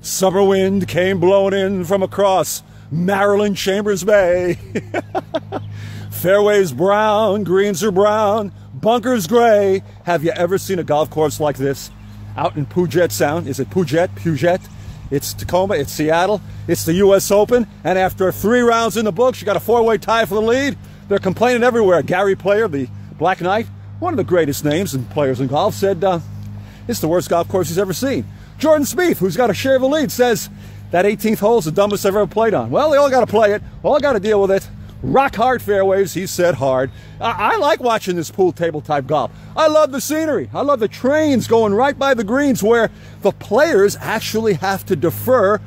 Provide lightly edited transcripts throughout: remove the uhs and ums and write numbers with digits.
Summer wind came blowing in from across Maryland Chambers Bay. Fairways brown, greens are brown, bunkers gray. Have you ever seen a golf course like this out in Puget Sound? Is it Puget? Puget? It's Tacoma, it's Seattle, it's the U.S. Open, and after 3 rounds in the books, you got a 4-way tie for the lead. They're complaining everywhere. Gary Player, the Black Knight, one of the greatest names and players in golf, said it's the worst golf course he's ever seen. Jordan Spieth, who's got a share of the lead, says that 18th hole is the dumbest I've ever played on. Well, they all got to play it, all got to deal with it. Rock hard fairways, he said hard. I like watching this pool table type golf. I love the scenery. I love the trains going right by the greens where the players actually have to defer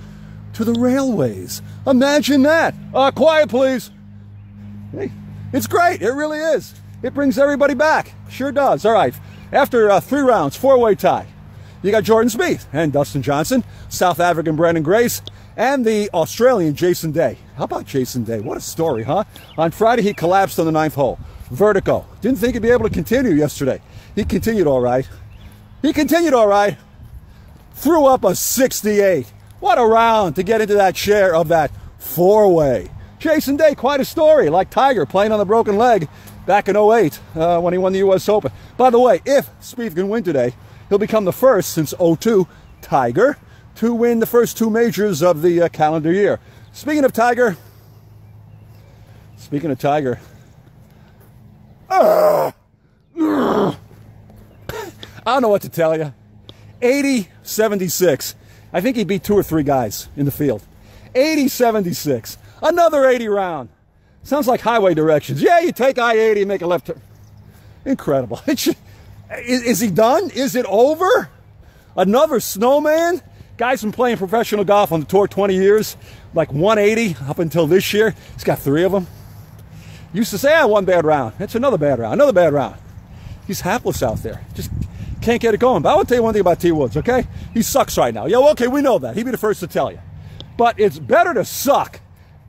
to the railways. Imagine that. Quiet, please. Hey, it's great. It really is. It brings everybody back. Sure does. All right. After 3 rounds, 4-way tie. You got Jordan Spieth and Dustin Johnson, South African Brendan Grace, and the Australian Jason Day. How about Jason Day? What a story, huh? On Friday, he collapsed on the 9th hole. Vertigo. Didn't think he'd be able to continue yesterday. He continued all right. He continued all right. Threw up a 68. What a round to get into that share of that 4-way. Jason Day, quite a story. Like Tiger playing on the broken leg back in 08 when he won the U.S. Open. By the way, if Spieth can win today, he'll become the first since 02 Tiger to win the first 2 majors of the calendar year. Speaking of Tiger, I don't know what to tell you. 80-76. I think he beat 2 or 3 guys in the field. 80-76. Another 80 round. Sounds like highway directions. Yeah, you take I-80 and make a left turn. Incredible. Is he done? Is it over? Another snowman? Guy's been playing professional golf on the tour 20 years, like 180 up until this year. He's got 3 of them. Used to say, one bad round. That's another bad round, another bad round. He's hapless out there. Just can't get it going. But I want to tell you one thing about T. Woods, okay? He sucks right now. Yeah, well, okay, we know that. He'd be the first to tell you. But it's better to suck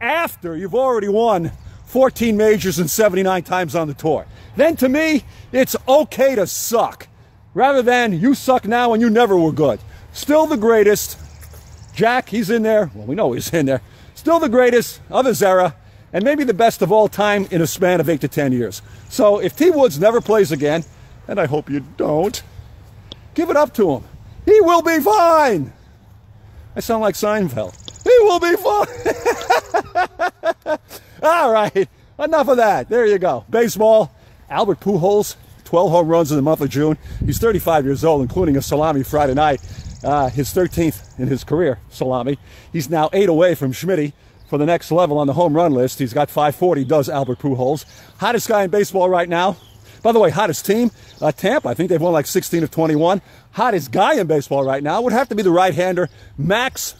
after you've already won 14 majors and 79 times on the tour. Then to me, it's okay to suck rather than you suck now and you never were good. Still the greatest. Jack, he's in there. Well, we know he's in there. Still the greatest of his era and maybe the best of all time in a span of 8 to 10 years. So if T. Woods never plays again, and I hope you don't, give it up to him. He will be fine. I sound like Seinfeld. He will be fine. All right, enough of that. There you go. Baseball, Albert Pujols, 12 home runs in the month of June. He's 35 years old, including a salami Friday night. His 13th in his career, salami. He's now 8 away from Schmitty for the next level on the home run list. He's got 540, does Albert Pujols. Hottest guy in baseball right now. By the way, hottest team, Tampa. I think they've won like 16 of 21. Hottest guy in baseball right now would have to be the right-hander, Max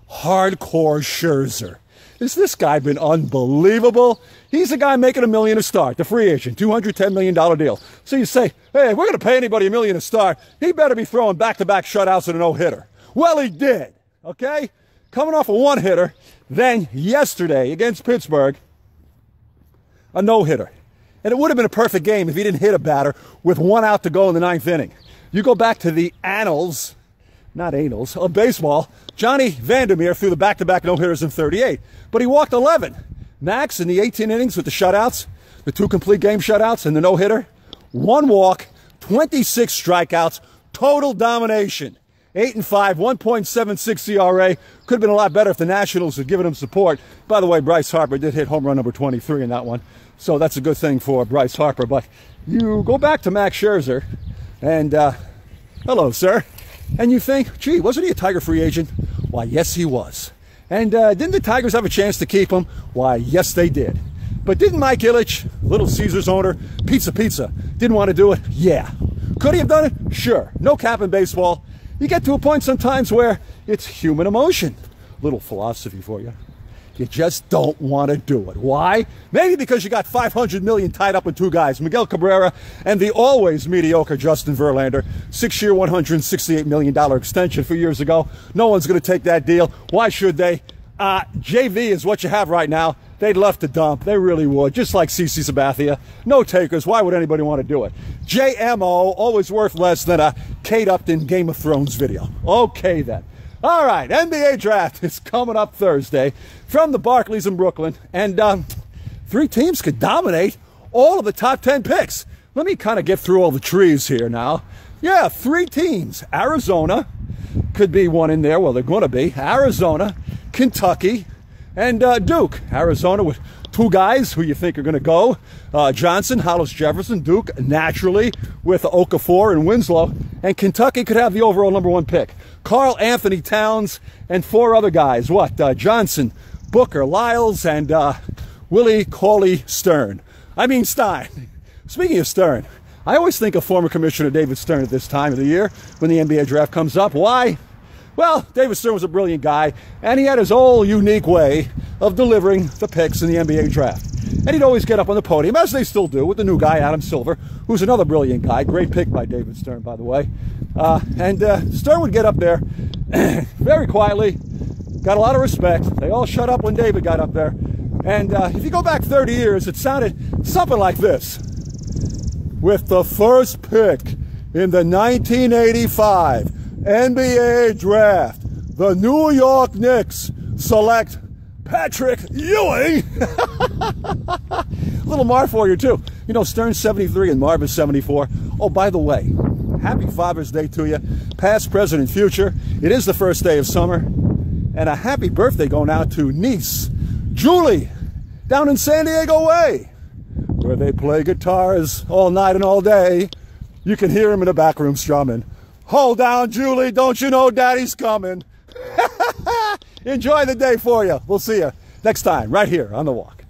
Hardcore Scherzer. Has this guy been unbelievable? He's a guy making $1 million a start, the free agent, $210 million deal. So you say, hey, if we're going to pay anybody $1 million a start, he better be throwing back-to-back shutouts and a no-hitter. Well, he did, okay? Coming off a 1-hitter, then yesterday against Pittsburgh, a no-hitter. And it would have been a perfect game if he didn't hit a batter with 1 out to go in the 9th inning. You go back to the annals, not anals, of baseball. Johnny Vandermeer threw the back-to-back no-hitters in 38, but he walked 11. Max in the 18 innings with the shutouts, the 2 complete game shutouts and the no-hitter, 1 walk, 26 strikeouts, total domination. 8-5, 1.76 ERA. Could have been a lot better if the Nationals had given him support. By the way, Bryce Harper did hit home run number 23 in that one, so that's a good thing for Bryce Harper. But you go back to Max Scherzer, and hello, sir. And you think, gee, wasn't he a Tiger free agent? Why, yes, he was. And didn't the Tigers have a chance to keep him? Why, yes, they did. But didn't Mike Ilitch, Little Caesars owner, Pizza, didn't want to do it? Yeah. Could he have done it? Sure. No cap in baseball. You get to a point sometimes where it's human emotion. Little philosophy for you. You just don't want to do it. Why? Maybe because you got $500 million tied up in 2 guys, Miguel Cabrera and the always mediocre Justin Verlander. 6-year, $168 million extension a few years ago. No one's going to take that deal. Why should they? JV is what you have right now. They'd love to dump. They really would. Just like CC Sabathia. No takers. Why would anybody want to do it? JMO, always worth less than a Kate Upton Game of Thrones video. Okay, then. All right, NBA draft is coming up Thursday from the Barclays in Brooklyn, and 3 teams could dominate all of the top 10 picks. Let me kind of get through all the trees here now. Yeah, 3 teams. Arizona could be one in there. Well, they're going to be. Arizona, Kentucky, and Duke. Arizona with 2 guys who you think are going to go. Johnson, Hollis Jefferson, Duke, naturally, with Okafor and Winslow. And Kentucky could have the overall #1 pick. Karl Anthony Towns and 4 other guys. What? Johnson, Booker, Lyles, and Willie Cauley Stein. Speaking of Stern, I always think of former Commissioner David Stern at this time of the year when the NBA draft comes up. Why? Well, David Stern was a brilliant guy, and he had his own unique way of delivering the picks in the NBA draft. And he'd always get up on the podium, as they still do, with the new guy, Adam Silver, who's another brilliant guy. Great pick by David Stern, by the way. Stern would get up there very quietly, got a lot of respect. They all shut up when David got up there. And if you go back 30 years, it sounded something like this. With the first pick in the 1985 NBA draft, the New York Knicks select Patrick Ewing. A little Marv for you, too. You know, Stern's 73 and Marv is 74. Oh, by the way, happy Father's Day to you, past, present, and future. It is the first day of summer. And a happy birthday going out to niece Julie down in San Diego Way, where they play guitars all night and all day. You can hear them in the back room strumming. Hold down, Julie, don't you know Daddy's coming? Enjoy the day for you. We'll see you next time right here on The Walk.